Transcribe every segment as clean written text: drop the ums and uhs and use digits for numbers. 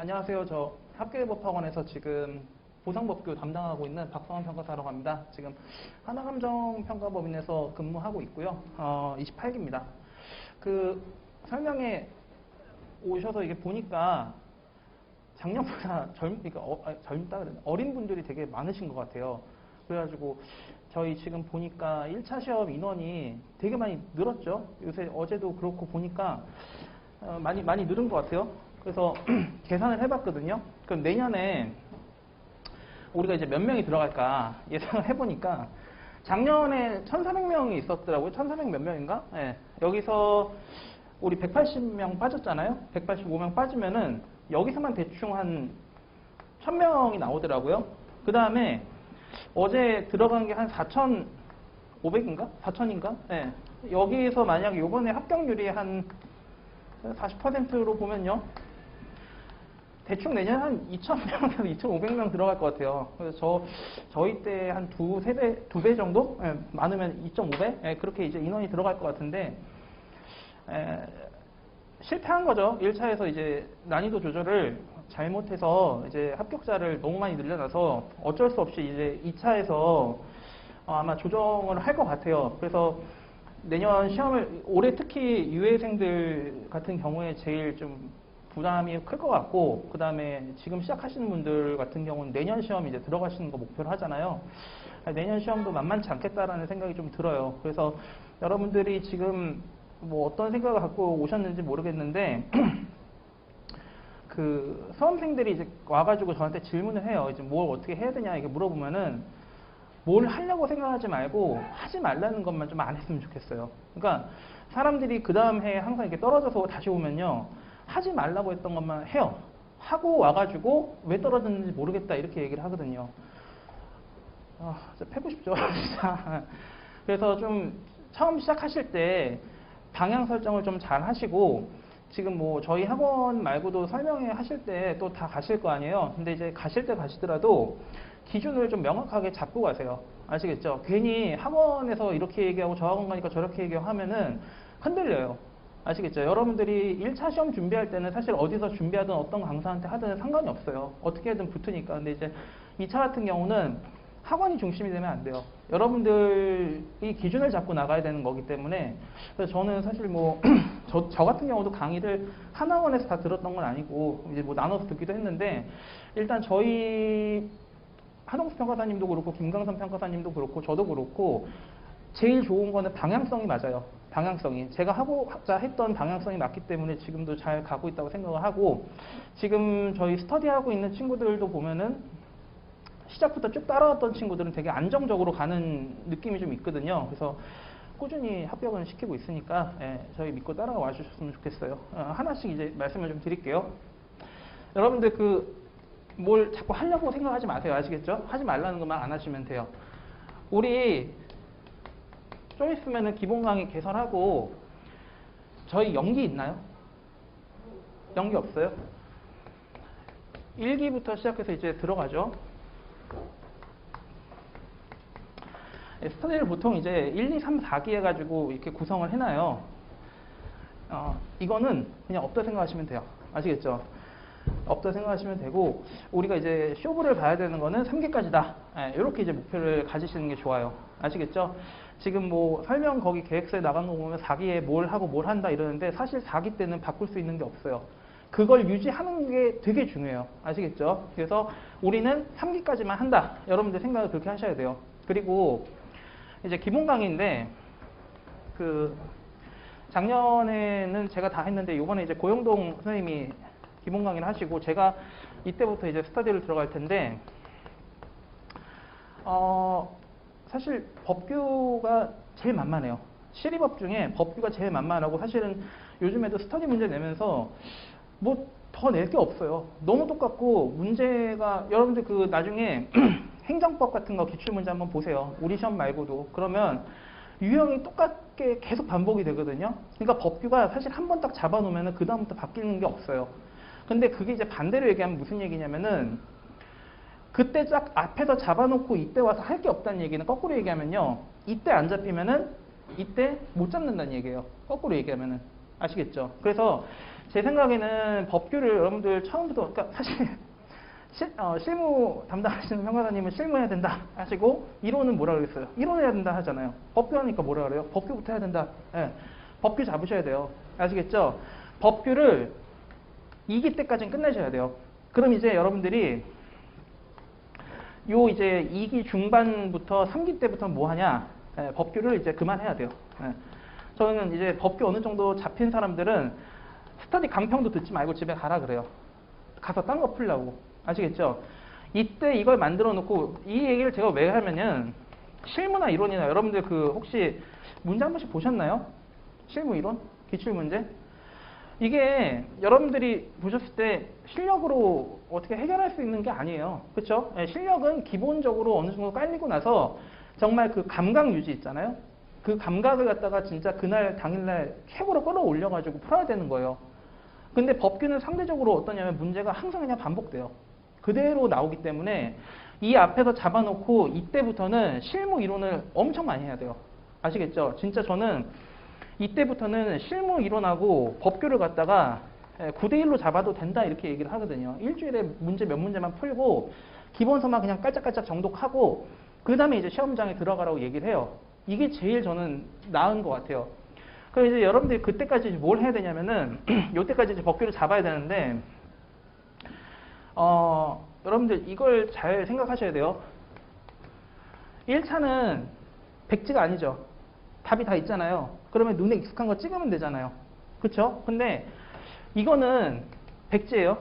안녕하세요. 저 학교법학원에서 지금 보상법규 담당하고 있는 박성환 평가사라고 합니다. 지금 하나감정평가법인에서 근무하고 있고요. 28기입니다. 그 설명에 오셔서 이게 보니까 작년보다 젊다 그랬나? 어린 분들이 되게 많으신 것 같아요. 그래가지고 저희 지금 보니까 1차 시험 인원이 되게 많이 늘었죠. 요새 어제도 그렇고 보니까 많이 늘은 것 같아요. 그래서 계산을 해봤거든요. 그럼 내년에 우리가 이제 몇 명이 들어갈까 예상을 해보니까 작년에 1,400명이 있었더라고요. 1,400 몇 명인가? 네. 여기서 우리 180명 빠졌잖아요. 185명 빠지면은 여기서만 대충 한 1,000명이 나오더라고요. 그 다음에 어제 들어간 게 한 4,500인가? 4,000인가? 네. 여기에서 만약 요번에 합격률이 한 40%로 보면요. 대충 내년 한 2,000명에서 2,500명 들어갈 것 같아요. 그래서 저희 때 한 두 배 정도? 예, 많으면 2.5배? 예, 그렇게 이제 인원이 들어갈 것 같은데, 실패한 거죠. 1차에서 이제 난이도 조절을 잘못해서 이제 합격자를 너무 많이 늘려놔서 어쩔 수 없이 이제 2차에서 아마 조정을 할 것 같아요. 그래서 내년 시험을 올해 특히 유예생들 같은 경우에 제일 좀 부담이 클 것 같고, 그 다음에 지금 시작하시는 분들 같은 경우는 내년 시험 이제 들어가시는 거 목표로 하잖아요. 내년 시험도 만만치 않겠다라는 생각이 좀 들어요. 그래서 여러분들이 지금 뭐 어떤 생각을 갖고 오셨는지 모르겠는데, 그 수험생들이 이제 와가지고 저한테 질문을 해요. 이제 뭘 어떻게 해야 되냐 이렇게 물어보면은 뭘 하려고 생각하지 말고 하지 말라는 것만 좀 안 했으면 좋겠어요. 그러니까 사람들이 그 다음 해에 항상 이렇게 떨어져서 다시 오면요. 하지 말라고 했던 것만 해요. 하고 와가지고 왜 떨어졌는지 모르겠다 이렇게 얘기를 하거든요. 진짜 패고 싶죠. 진짜. 그래서 좀 처음 시작하실 때 방향 설정을 좀 잘 하시고, 지금 뭐 저희 학원 말고도 설명회 하실 때 또 다 가실 거 아니에요. 근데 이제 가실 때 가시더라도 기준을 좀 명확하게 잡고 가세요. 아시겠죠? 괜히 학원에서 이렇게 얘기하고 저 학원 가니까 저렇게 얘기하고 하면은 흔들려요. 아시겠죠? 여러분들이 1차 시험 준비할 때는 사실 어디서 준비하든 어떤 강사한테 하든 상관이 없어요. 어떻게든 붙으니까. 근데 이제 2차 같은 경우는 학원이 중심이 되면 안 돼요. 여러분들이 기준을 잡고 나가야 되는 거기 때문에. 그래서 저는 사실 뭐 저 같은 경우도 강의를 한 학원에서 다 들었던 건 아니고 이제 뭐 나눠서 듣기도 했는데, 일단 저희 한홍수 평가사님도 그렇고 김강선 평가사님도 그렇고 저도 그렇고 제일 좋은 거는 방향성이 맞아요. 방향성이. 제가 하고자 했던 방향성이 맞기 때문에 지금도 잘 가고 있다고 생각을 하고, 지금 저희 스터디하고 있는 친구들도 보면은 시작부터 쭉 따라왔던 친구들은 되게 안정적으로 가는 느낌이 좀 있거든요. 그래서 꾸준히 합격은 시키고 있으니까 저희 믿고 따라와 주셨으면 좋겠어요. 하나씩 이제 말씀을 좀 드릴게요. 여러분들 뭘 자꾸 하려고 생각하지 마세요. 아시겠죠? 하지 말라는 것만 안 하시면 돼요. 우리 좀 있으면은 기본 강의 개설하고, 저희 연기 있나요? 연기 없어요? 1기부터 시작해서 이제 들어가죠. 스터디를 보통 이제 1, 2, 3, 4기 해가지고 이렇게 구성을 해놔요. 이거는 그냥 없다 생각하시면 돼요. 아시겠죠? 없다 생각하시면 되고, 우리가 이제 쇼부를 봐야 되는 거는 3기까지다. 이렇게 이제 목표를 가지시는 게 좋아요. 아시겠죠? 지금 뭐 설명 거기 계획서에 나간 거 보면 4기에 뭘 하고 뭘 한다 이러는데, 사실 4기 때는 바꿀 수 있는 게 없어요. 그걸 유지하는 게 되게 중요해요. 아시겠죠? 그래서 우리는 3기까지만 한다. 여러분들 생각을 그렇게 하셔야 돼요. 그리고 이제 기본 강의인데, 작년에는 제가 다 했는데 이번에 이제 고영동 선생님이 기본 강의를 하시고 제가 이때부터 이제 스터디를 들어갈 텐데, 사실 법규가 제일 만만해요. 시리법 중에 법규가 제일 만만하고, 사실은 요즘에도 스터디 문제 내면서 뭐 더 낼 게 없어요. 너무 똑같고, 문제가 여러분들 나중에 행정법 같은 거 기출문제 한번 보세요. 우리 시험 말고도. 그러면 유형이 똑같게 계속 반복이 되거든요. 그러니까 법규가 사실 한 번 딱 잡아놓으면 그 다음부터 바뀌는 게 없어요. 근데 그게 이제 반대로 얘기하면 무슨 얘기냐면은, 그때 딱 앞에서 잡아놓고 이때 와서 할 게 없다는 얘기는, 거꾸로 얘기하면요. 이때 안 잡히면은 이때 못 잡는다는 얘기예요. 거꾸로 얘기하면은. 아시겠죠? 그래서 제 생각에는 법규를 여러분들 처음부터, 그러니까 사실 실무 담당하시는 평가사님은 실무해야 된다 하시고, 이론은 뭐라 그랬어요? 이론해야 된다 하잖아요. 법규 하니까 뭐라 그래요? 법규부터 해야 된다. 예. 법규 잡으셔야 돼요. 아시겠죠? 법규를 2기 때까지는 끝내셔야 돼요. 그럼 이제 여러분들이 이제 2기 중반부터 3기 때부터 뭐 하냐? 예, 법규를 이제 그만해야 돼요. 예. 저는 이제 법규 어느 정도 잡힌 사람들은 스터디 강평도 듣지 말고 집에 가라 그래요. 가서 딴 거 풀라고. 아시겠죠? 이때 이걸 만들어 놓고, 이 얘기를 제가 왜 하면은 실무나 이론이나 여러분들 혹시 문제 한 번씩 보셨나요? 실무 이론? 기출문제? 이게 여러분들이 보셨을 때 실력으로 어떻게 해결할 수 있는 게 아니에요. 그렇죠? 실력은 기본적으로 어느 정도 깔리고 나서 정말 그 감각 유지 있잖아요. 그 감각을 갖다가 진짜 그날 당일날 최고로 끌어올려가지고 풀어야 되는 거예요. 근데 법규는 상대적으로 어떠냐면 문제가 항상 그냥 반복돼요. 그대로 나오기 때문에 이 앞에서 잡아놓고 이때부터는 실무 이론을 엄청 많이 해야 돼요. 아시겠죠? 진짜 저는 이때부터는 실무 이론하고 법규를 갖다가 9대1로 잡아도 된다 이렇게 얘기를 하거든요. 일주일에 문제 몇 문제만 풀고 기본서만 그냥 깔짝깔짝 정독하고 그 다음에 이제 시험장에 들어가라고 얘기를 해요. 이게 제일 저는 나은 것 같아요. 그럼 이제 여러분들이 그때까지 뭘 해야 되냐면은 요때까지 이제 법규를 잡아야 되는데 여러분들 이걸 잘 생각하셔야 돼요. 1차는 백지가 아니죠. 답이 다 있잖아요. 그러면 눈에 익숙한 거 찍으면 되잖아요. 그렇죠? 근데 이거는 백지예요.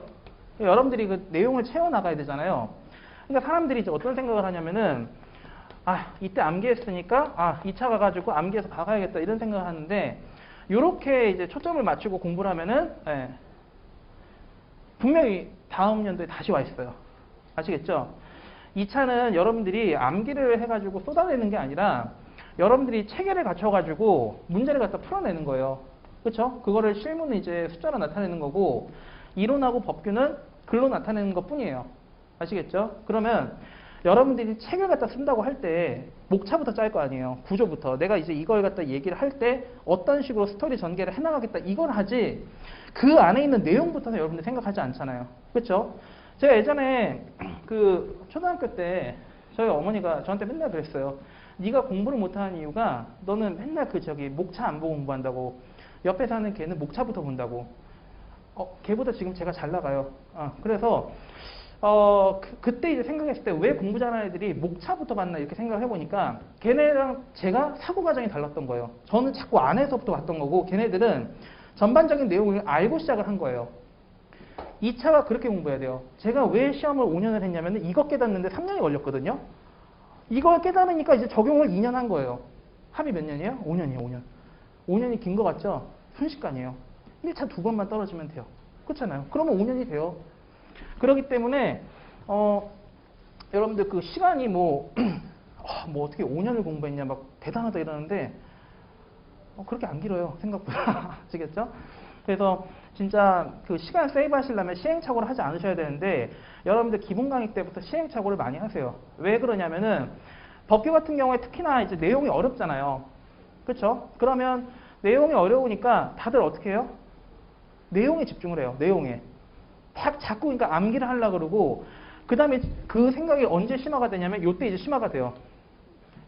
여러분들이 그 내용을 채워나가야 되잖아요. 그러니까 사람들이 이제 어떤 생각을 하냐면은 이때 암기했으니까 2차 가가지고 암기해서 박아야겠다 이런 생각을 하는데, 이렇게 이제 초점을 맞추고 공부를 하면은 분명히 다음 연도에 다시 와 있어요. 아시겠죠? 2차는 여러분들이 암기를 해가지고 쏟아내는 게 아니라 여러분들이 체계를 갖춰가지고 문제를 갖다 풀어내는 거예요. 그렇죠? 그거를 실무는 이제 숫자로 나타내는 거고, 이론하고 법규는 글로 나타내는 것 뿐이에요. 아시겠죠? 그러면 여러분들이 책을 갖다 쓴다고 할 때 목차부터 짤 거 아니에요. 구조부터. 내가 이제 이걸 갖다 얘기를 할 때 어떤 식으로 스토리 전개를 해나가겠다 이걸 하지, 그 안에 있는 내용부터는 여러분들이 생각하지 않잖아요. 그렇죠? 제가 예전에 그 초등학교 때 저희 어머니가 저한테 맨날 그랬어요. 네가 공부를 못하는 이유가 너는 맨날 목차 안 보고 공부한다고. 옆에 사는 걔는 목차부터 본다고. 걔보다 지금 제가 잘 나가요. 그래서 그때 이제 생각했을 때 왜 공부 잘하는 애들이 목차부터 봤나 이렇게 생각을 해보니까 걔네랑 제가 사고 과정이 달랐던 거예요. 저는 자꾸 안에서부터 봤던 거고, 걔네들은 전반적인 내용을 알고 시작을 한 거예요. 2차가 그렇게 공부해야 돼요. 제가 왜 시험을 5년을 했냐면 이거 깨닫는데 3년이 걸렸거든요. 이걸 깨달으니까 이제 적용을 2년 한 거예요. 합이 몇 년이에요? 5년이에요, 5년. 5년이 긴 거 같죠? 순식간이에요. 1차 2번만 떨어지면 돼요. 그렇잖아요. 그러면 5년이 돼요. 그렇기 때문에 여러분들 그 시간이 뭐 어떻게 5년을 공부했냐 막 대단하다 이러는데 그렇게 안 길어요. 생각보다. 아시겠죠? 그래서 진짜 그 시간 세이브 하시려면 시행착오를 하지 않으셔야 되는데, 여러분들 기본 강의 때부터 시행착오를 많이 하세요. 왜 그러냐면은 법규 같은 경우에 특히나 이제 내용이 어렵잖아요. 그렇죠? 그러면 내용이 어려우니까 다들 어떻게 해요? 내용에 집중을 해요. 내용에. 자꾸 그러니까 암기를 하려고 그러고, 그 다음에 그 생각이 언제 심화가 되냐면 요때 이제 심화가 돼요.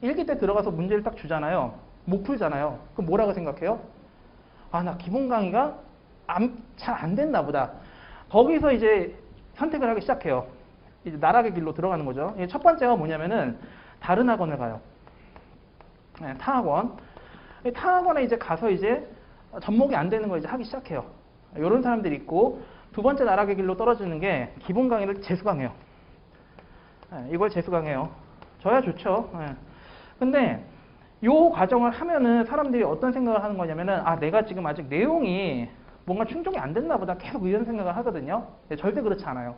1기 때 들어가서 문제를 딱 주잖아요. 못 풀잖아요. 그럼 뭐라고 생각해요? 나 기본 강의가 잘 안 됐나 보다. 거기서 이제 선택을 하기 시작해요. 이제 나락의 길로 들어가는 거죠. 첫 번째가 뭐냐면은 다른 학원을 가요. 타학원. 타학원에 이제 가서 이제 접목이 안 되는 거 이제 하기 시작해요. 이런 사람들이 있고, 두 번째 나락의 길로 떨어지는 게 기본 강의를 재수강해요. 이걸 재수강해요. 저야 좋죠. 근데 요 과정을 하면은 사람들이 어떤 생각을 하는 거냐면은 내가 지금 아직 내용이 뭔가 충족이 안 됐나 보다 계속 이런 생각을 하거든요. 절대 그렇지 않아요.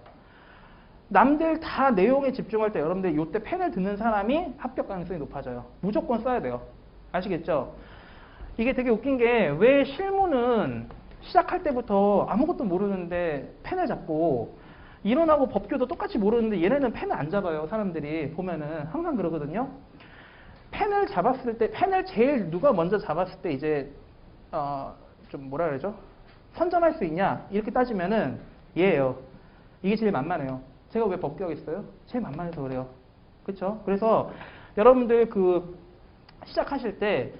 남들 다 내용에 집중할 때 여러분들 요때 펜을 드는 사람이 합격 가능성이 높아져요. 무조건 써야 돼요. 아시겠죠? 이게 되게 웃긴 게, 왜 실무는 시작할 때부터 아무것도 모르는데 펜을 잡고, 이론하고 법규도 똑같이 모르는데 얘네는 펜을 안 잡아요. 사람들이 보면은 항상 그러거든요. 펜을 잡았을 때, 펜을 제일 누가 먼저 잡았을 때 이제 좀 뭐라 그러죠? 선점할 수 있냐? 이렇게 따지면은 얘예요. 이게 제일 만만해요. 제가 왜 법규하겠어요? 제일 만만해서 그래요. 그렇죠? 그래서 여러분들 그 시작하실 때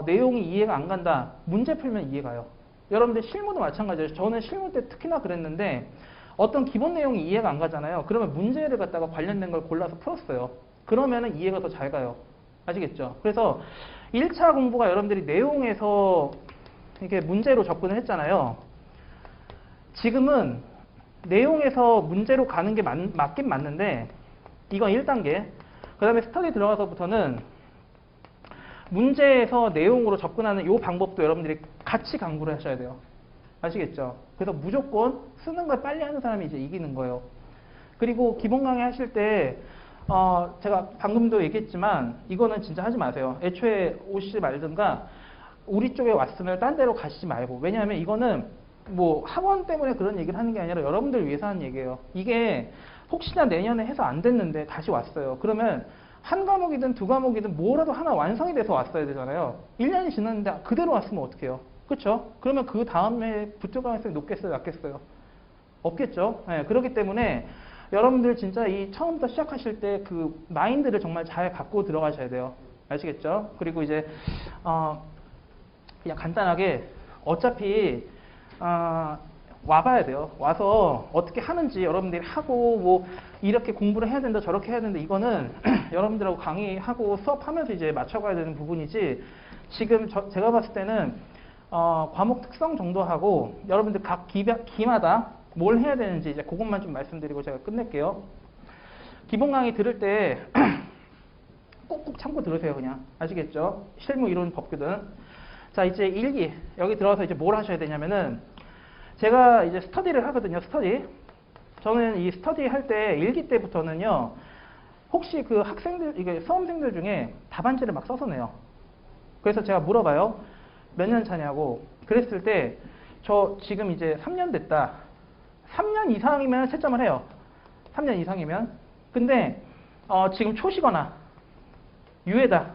내용이 이해가 안 간다. 문제 풀면 이해가요. 여러분들 실무도 마찬가지예요. 저는 실무 때 특히나 그랬는데 어떤 기본 내용이 이해가 안 가잖아요. 그러면 문제를 갖다가 관련된 걸 골라서 풀었어요. 그러면은 이해가 더 잘 가요. 아시겠죠? 그래서 1차 공부가 여러분들이 내용에서 이렇게 문제로 접근을 했잖아요. 지금은 내용에서 문제로 가는 게 맞긴 맞는데 이건 1단계. 그 다음에 스터디 들어가서부터는 문제에서 내용으로 접근하는 이 방법도 여러분들이 같이 강구를 하셔야 돼요. 아시겠죠? 그래서 무조건 쓰는 걸 빨리 하는 사람이 이제 이기는 거예요. 그리고 기본 강의 하실 때 제가 방금도 얘기했지만 이거는 진짜 하지 마세요. 애초에 오시지 말든가 우리 쪽에 왔으면 딴 데로 가시지 말고. 왜냐하면 이거는 뭐 학원 때문에 그런 얘기를 하는 게 아니라 여러분들 위해서 하는 얘기예요. 이게 혹시나 내년에 해서 안 됐는데 다시 왔어요. 그러면 한 과목이든 두 과목이든 뭐라도 하나 완성이 돼서 왔어야 되잖아요. 1년이 지났는데 그대로 왔으면 어떡해요? 그렇죠? 그러면 그 다음에 붙을 가능성이 높겠어요? 낮겠어요? 없겠죠? 네, 그렇기 때문에 여러분들 진짜 이 처음부터 시작하실 때 그 마인드를 정말 잘 갖고 들어가셔야 돼요. 아시겠죠? 그리고 이제 그냥 간단하게 어차피 와봐야 돼요. 와서 어떻게 하는지 여러분들이 하고 뭐 이렇게 공부를 해야 된다 저렇게 해야 된다 이거는 여러분들하고 강의하고 수업하면서 이제 맞춰가야 되는 부분이지 지금 제가 봤을 때는 과목 특성 정도 하고 여러분들 각 기마다 뭘 해야 되는지 이제 그것만 좀 말씀드리고 제가 끝낼게요. 기본 강의 들을 때 꼭꼭 참고 들으세요. 그냥 아시겠죠? 실무 이론 법규든. 자 이제 1기 여기 들어가서 이제 뭘 하셔야 되냐면은 제가 이제 스터디를 하거든요. 스터디. 저는 이 스터디 할 때 1기 때부터는요. 혹시 그 학생들 이게 수험생들 중에 답안지를 막 써서 내요. 그래서 제가 물어봐요. 몇 년 차냐고. 그랬을 때 저 지금 이제 3년 됐다. 3년 이상이면 채점을 해요. 3년 이상이면. 근데 지금 초시거나 유예다.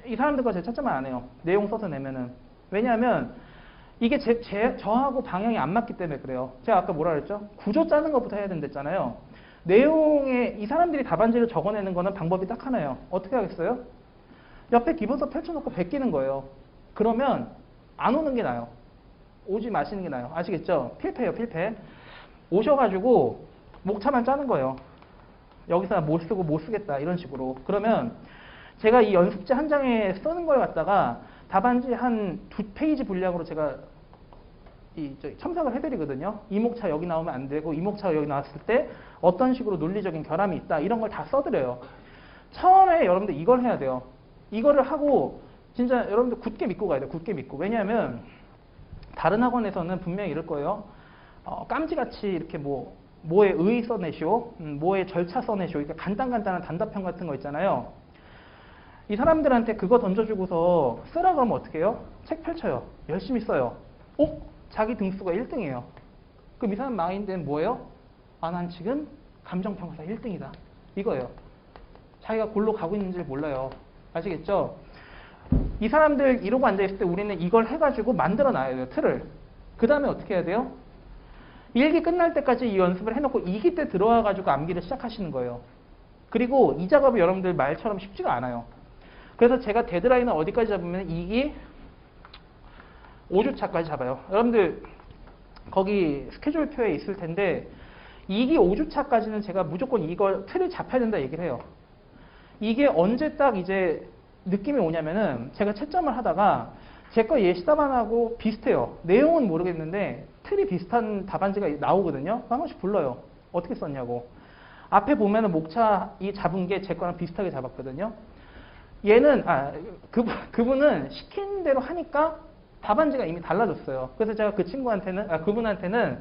이 사람들과 제 채점을 안 해요. 내용 써서 내면은. 왜냐하면 이게 저하고 방향이 안 맞기 때문에 그래요. 제가 아까 뭐라 그랬죠? 구조 짜는 것부터 해야 된댔잖아요. 내용에 이 사람들이 답안지를 적어내는 거는 방법이 딱 하나예요. 어떻게 하겠어요? 옆에 기본서 펼쳐놓고 베끼는 거예요. 그러면 안 오는 게 나아요. 오지 마시는 게 나아요. 아시겠죠? 필패예요, 필패. 오셔가지고 목차만 짜는 거예요. 여기서 못 쓰고 못 쓰겠다 이런 식으로. 그러면 제가 이 연습지 한 장에 쓰는 걸 갖다가 답안지 한 2페이지 분량으로 제가 첨삭을 해드리거든요. 이 목차 여기 나오면 안 되고 이 목차가 여기 나왔을 때 어떤 식으로 논리적인 결함이 있다 이런 걸 다 써드려요. 처음에 여러분들 이걸 해야 돼요. 이거를 하고 진짜 여러분들 굳게 믿고 가야 돼요. 굳게 믿고. 왜냐하면 다른 학원에서는 분명히 이럴 거예요. 깜지같이 이렇게 뭐에 의 써내쇼, 뭐에 절차 써내쇼, 그러니까 간단한 단답형 같은 거 있잖아요. 이 사람들한테 그거 던져주고서 쓰라 그러면 어떻게 해요? 책 펼쳐요. 열심히 써요. 자기 등수가 1등이에요. 그럼 이 사람 마인드는 뭐예요? 난 지금 감정평가사 1등이다. 이거예요. 자기가 골로 가고 있는지를 몰라요. 아시겠죠? 이 사람들 이러고 앉아있을 때 우리는 이걸 해가지고 만들어놔야 돼요. 틀을. 그 다음에 어떻게 해야 돼요? 1기 끝날 때까지 이 연습을 해놓고 2기 때 들어와가지고 암기를 시작하시는 거예요. 그리고 이 작업이 여러분들 말처럼 쉽지가 않아요. 그래서 제가 데드라인을 어디까지 잡으면 2기 5주차까지 잡아요. 여러분들 거기 스케줄표에 있을 텐데 2기 5주차까지는 제가 무조건 이걸 틀을 잡아야 된다 얘기를 해요. 이게 언제 딱 이제 느낌이 오냐면은 제가 채점을 하다가 제 거 예시 답안하고 비슷해요. 내용은 모르겠는데 틀이 비슷한 답안지가 나오거든요. 한 번씩 불러요. 어떻게 썼냐고. 앞에 보면은 목차 이 잡은 게 제 거랑 비슷하게 잡았거든요. 얘는 그분은 시킨 대로 하니까 답안지가 이미 달라졌어요. 그래서 제가 그분한테는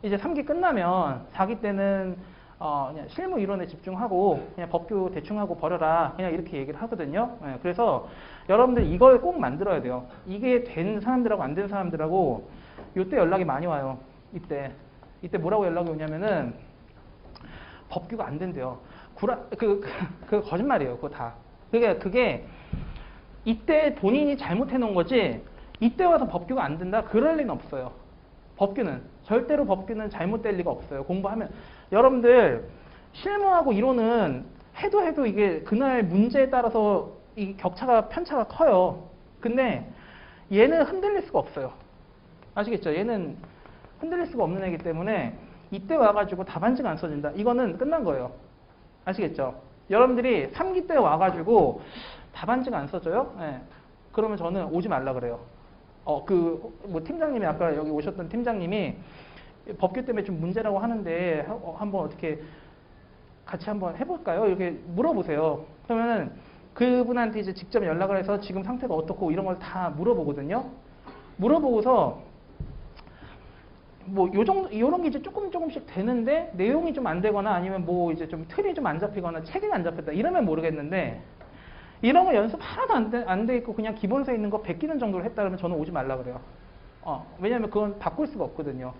이제 3기 끝나면 4기 때는 그냥 실무 이론에 집중하고 그냥 법규 대충 하고 버려라 그냥 이렇게 얘기를 하거든요. 그래서 여러분들 이걸 꼭 만들어야 돼요. 이게 된 사람들하고 안 된 사람들하고 이때 연락이 많이 와요. 이때 뭐라고 연락이 오냐면은 법규가 안 된대요. 그 거짓말이에요. 그거 다. 그게 이때 본인이 잘못해 놓은 거지 이때 와서 법규가 안 된다? 그럴 리는 없어요. 법규는. 절대로 법규는 잘못될 리가 없어요. 공부하면. 여러분들 실무하고 이론은 해도 이게 그날 문제에 따라서 이 격차가 편차가 커요. 근데 얘는 흔들릴 수가 없어요. 아시겠죠? 얘는 흔들릴 수가 없는 애기 때문에 이때 와가지고 답안지가 안 써진다. 이거는 끝난 거예요. 아시겠죠? 여러분들이 3기 때 와가지고 답안지가 안 써져요? 네. 그러면 저는 오지 말라 그래요. 뭐 팀장님이 아까 여기 오셨던 팀장님이 법규 때문에 좀 문제라고 하는데 한번 어떻게 같이 한번 해볼까요? 이렇게 물어보세요. 그러면은 그분한테 이제 직접 연락을 해서 지금 상태가 어떻고 이런 걸 다 물어보거든요. 물어보고서 뭐 요런 게 이제 조금씩 되는데 내용이 좀 안 되거나 아니면 뭐 이제 좀 틀이 좀 안 잡히거나 체계가 안 잡혔다 이러면 모르겠는데 이런 거 연습 하나도 안 돼 있고 그냥 기본서에 있는 거 베끼는 정도로 했다 그러면 저는 오지 말라 그래요. 왜냐면 그건 바꿀 수가 없거든요.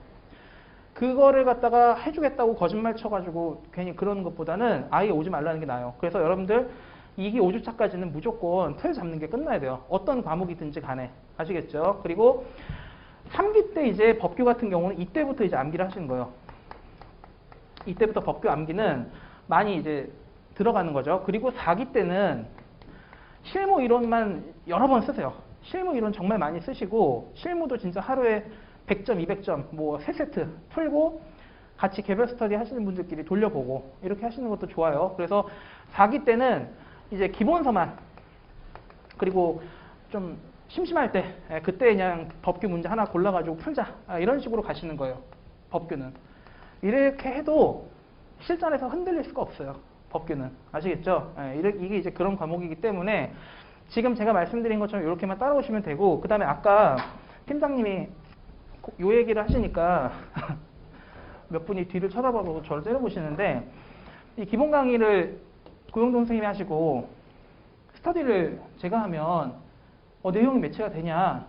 그거를 갖다가 해주겠다고 거짓말 쳐가지고 괜히 그러는 것보다는 아예 오지 말라는 게 나아요. 그래서 여러분들 2기 5주차까지는 무조건 틀 잡는 게 끝나야 돼요. 어떤 과목이든지 간에. 아시겠죠? 그리고 3기 때 이제 법규 같은 경우는 이때부터 이제 암기를 하시는 거예요. 이때부터 법규 암기는 많이 이제 들어가는 거죠. 그리고 4기 때는 실무 이론만 여러 번 쓰세요. 실무 이론 정말 많이 쓰시고 실무도 진짜 하루에 100점, 200점 뭐 3세트 풀고 같이 개별 스터디 하시는 분들끼리 돌려보고 이렇게 하시는 것도 좋아요. 그래서 4기 때는 이제 기본서만 그리고 좀 심심할 때 그때 그냥 법규 문제 하나 골라가지고 풀자 이런 식으로 가시는 거예요. 법규는. 이렇게 해도 실전에서 흔들릴 수가 없어요. 법규는. 아시겠죠? 이게 이제 그런 과목이기 때문에 지금 제가 말씀드린 것처럼 이렇게만 따라오시면 되고 그 다음에 아까 팀장님이 요 얘기를 하시니까 몇 분이 뒤를 쳐다보고 저를 째려보시는데 이 기본 강의를 고영동 선생님이 하시고 스터디를 제가 하면 내용이 매치가 되냐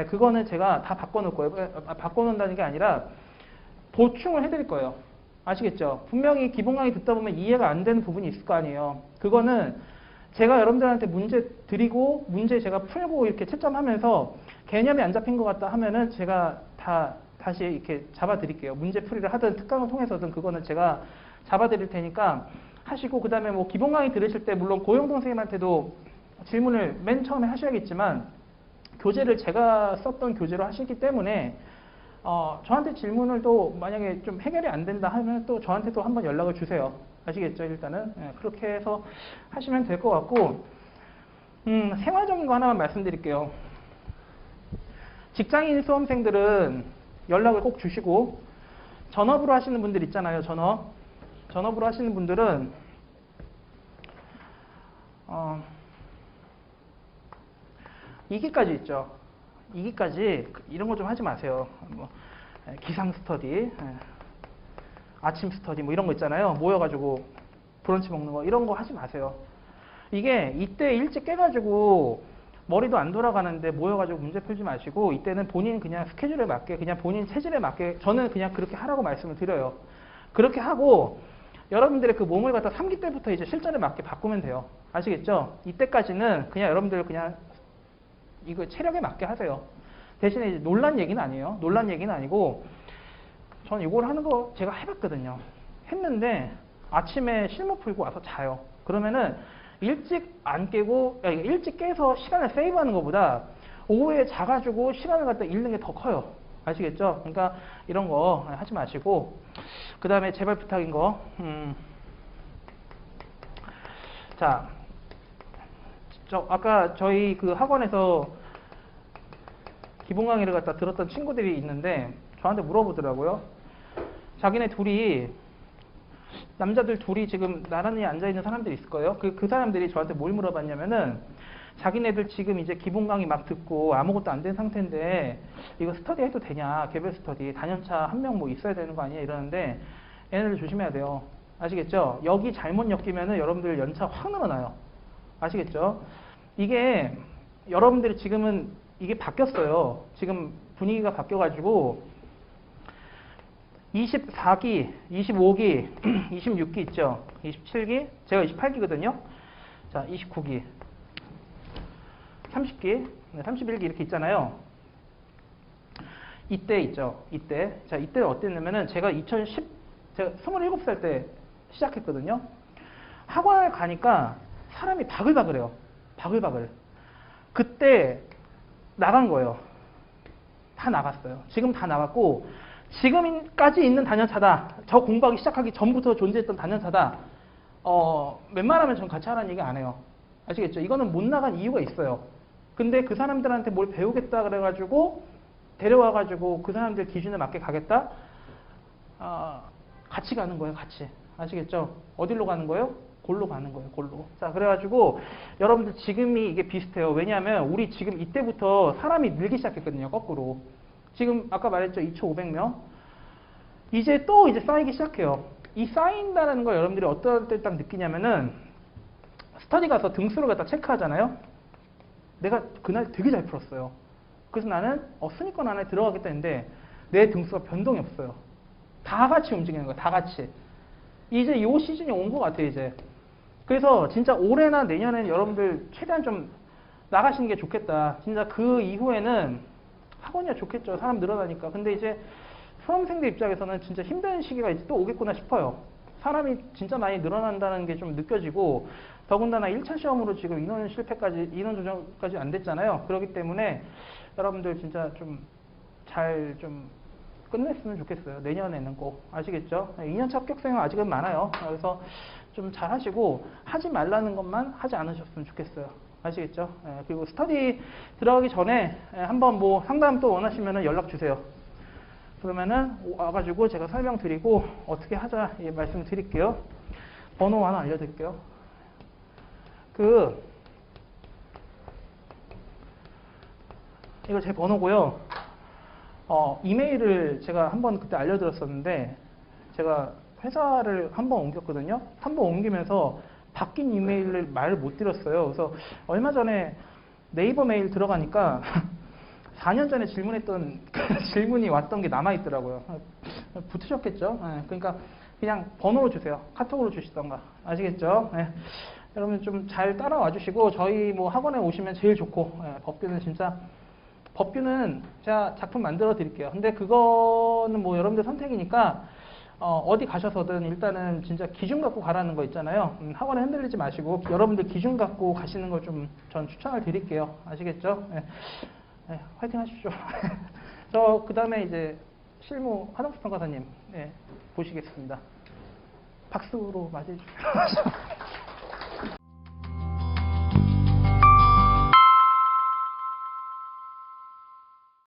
그거는 제가 다 바꿔놓을 거예요. 바꿔놓는다는 게 아니라 보충을 해드릴 거예요. 아시겠죠? 분명히 기본 강의 듣다 보면 이해가 안 되는 부분이 있을 거 아니에요. 그거는 제가 여러분들한테 문제 드리고 문제 제가 풀고 이렇게 채점하면서 개념이 안 잡힌 것 같다 하면은 제가 다시 이렇게 잡아드릴게요. 문제 풀이를 하든 특강을 통해서든 그거는 제가 잡아드릴 테니까 하시고 그 다음에 뭐 기본 강의 들으실 때 물론 고영동 선생님한테도 질문을 맨 처음에 하셔야겠지만 교재를 제가 썼던 교재로 하시기 때문에 저한테 질문을 또 만약에 좀 해결이 안 된다 하면 또 저한테 또 한번 연락을 주세요. 아시겠죠? 일단은 그렇게 해서 하시면 될 것 같고 생활적인 거 하나만 말씀드릴게요. 직장인 수험생들은 연락을 꼭 주시고 전업으로 하시는 분들 있잖아요. 전업으로 하시는 분들은 2기까지 있죠. 2기까지 이런 거 좀 하지 마세요. 뭐 기상 스터디, 아침 스터디 뭐 이런 거 있잖아요. 모여가지고 브런치 먹는 거 이런 거 하지 마세요. 이게 이때 일찍 깨가지고 머리도 안 돌아가는데 모여가지고 문제 풀지 마시고 이때는 본인 그냥 스케줄에 맞게 그냥 본인 체질에 맞게 저는 그냥 그렇게 하라고 말씀을 드려요. 그렇게 하고 여러분들의 그 몸을 갖다 3기 때부터 이제 실전에 맞게 바꾸면 돼요. 아시겠죠? 이때까지는 그냥 여러분들 그냥 이거 체력에 맞게 하세요. 대신에 이제 논란 얘기는 아니에요. 논란 얘기는 아니고 저는 이걸 하는 거 제가 해봤거든요. 했는데 아침에 실무 풀고 와서 자요. 그러면은 일찍 안 깨고 일찍 깨서 시간을 세이브하는 것보다 오후에 자가지고 시간을 갖다 잃는 게 더 커요. 아시겠죠? 그러니까 이런 거 하지 마시고 그 다음에 제발 부탁인 거 자, 아까 저희 그 학원에서 기본 강의를 갖다 들었던 친구들이 있는데 저한테 물어보더라고요. 자기네 둘이 남자들 둘이 지금 나란히 앉아있는 사람들이 있을 거예요. 그 사람들이 저한테 뭘 물어봤냐면은 자기네들 지금 이제 기본 강의 막 듣고 아무것도 안 된 상태인데 이거 스터디 해도 되냐, 개별 스터디 단연차 한 명 뭐 있어야 되는 거 아니야 이러는데 얘네들 조심해야 돼요. 아시겠죠? 여기 잘못 엮이면은 여러분들 연차 확 늘어나요. 아시겠죠? 이게 여러분들이 지금은 이게 바뀌었어요. 지금 분위기가 바뀌어가지고 24기, 25기, 26기 있죠? 27기? 제가 28기거든요? 자, 29기. 30기, 31기 이렇게 있잖아요. 이때 있죠. 이때. 자, 이때 어땠냐면은 제가 27살 때 시작했거든요. 학원을 가니까 사람이 바글바글해요. 바글바글. 그때 나간 거예요. 다 나갔어요. 지금 다 나갔고, 지금까지 있는 단연차다. 저 공부하기 시작하기 전부터 존재했던 단연차다. 웬만하면 전 같이 하라는 얘기 안 해요. 아시겠죠? 이거는 못 나간 이유가 있어요. 근데 그 사람들한테 뭘 배우겠다 그래가지고 데려와가지고 그 사람들 기준에 맞게 가겠다? 같이 가는 거예요, 같이. 아시겠죠? 어디로 가는 거예요? 골로 가는 거예요, 골로. 자, 그래가지고 여러분들 지금이 이게 비슷해요. 왜냐하면 우리 지금 이때부터 사람이 늘기 시작했거든요, 거꾸로. 지금 아까 말했죠, 2,500명. 이제 또 이제 쌓이기 시작해요. 이 쌓인다는 걸 여러분들이 어떨 때 딱 느끼냐면은 스터디 가서 등수를 갖다 체크하잖아요. 내가 그날 되게 잘 풀었어요. 그래서 나는 순위권 안에 들어가겠다 했는데 내 등수가 변동이 없어요. 다 같이 움직이는 거예요. 다 같이. 이제 이 시즌이 온 것 같아요. 이제. 그래서 진짜 올해나 내년에는 여러분들 최대한 좀 나가시는 게 좋겠다. 진짜 그 이후에는 학원이야 좋겠죠. 사람 늘어나니까. 근데 이제 수험생들 입장에서는 진짜 힘든 시기가 이제 또 오겠구나 싶어요. 사람이 진짜 많이 늘어난다는 게 좀 느껴지고, 더군다나 1차 시험으로 지금 인원 조정까지 안 됐잖아요. 그렇기 때문에 여러분들 진짜 좀 잘 좀 끝냈으면 좋겠어요. 내년에는 꼭. 아시겠죠? 2년차 합격생은 아직은 많아요. 그래서 좀 잘 하시고, 하지 말라는 것만 하지 않으셨으면 좋겠어요. 아시겠죠? 그리고 스터디 들어가기 전에 한번 뭐 상담 또 원하시면 연락 주세요. 그러면은 와가지고 제가 설명드리고 어떻게 하자 말씀드릴게요. 번호 하나 알려드릴게요. 이거 제 번호고요. 이메일을 제가 한번 그때 알려드렸었는데, 제가 회사를 한번 옮겼거든요. 한번 옮기면서 바뀐 이메일을 말을 못 드렸어요. 그래서 얼마 전에 네이버 메일 들어가니까 4년 전에 질문했던 질문이 왔던 게 남아있더라고요. 붙으셨겠죠? 그러니까 그냥 번호로 주세요. 카톡으로 주시던가. 아시겠죠? 여러분 좀 잘 따라와 주시고, 저희 뭐 학원에 오시면 제일 좋고, 법규는 진짜, 법규는 제가 작품 만들어 드릴게요. 근데 그거는 뭐 여러분들 선택이니까, 어디 가셔서든 일단은 진짜 기준 갖고 가라는 거 있잖아요. 학원에 흔들리지 마시고 여러분들 기준 갖고 가시는 걸 좀 전 추천을 드릴게요. 아시겠죠? 화이팅 하십시오. 저 그 다음에 이제 실무 화장품 평가사님 보시겠습니다. 박수로 맞이해 주세요.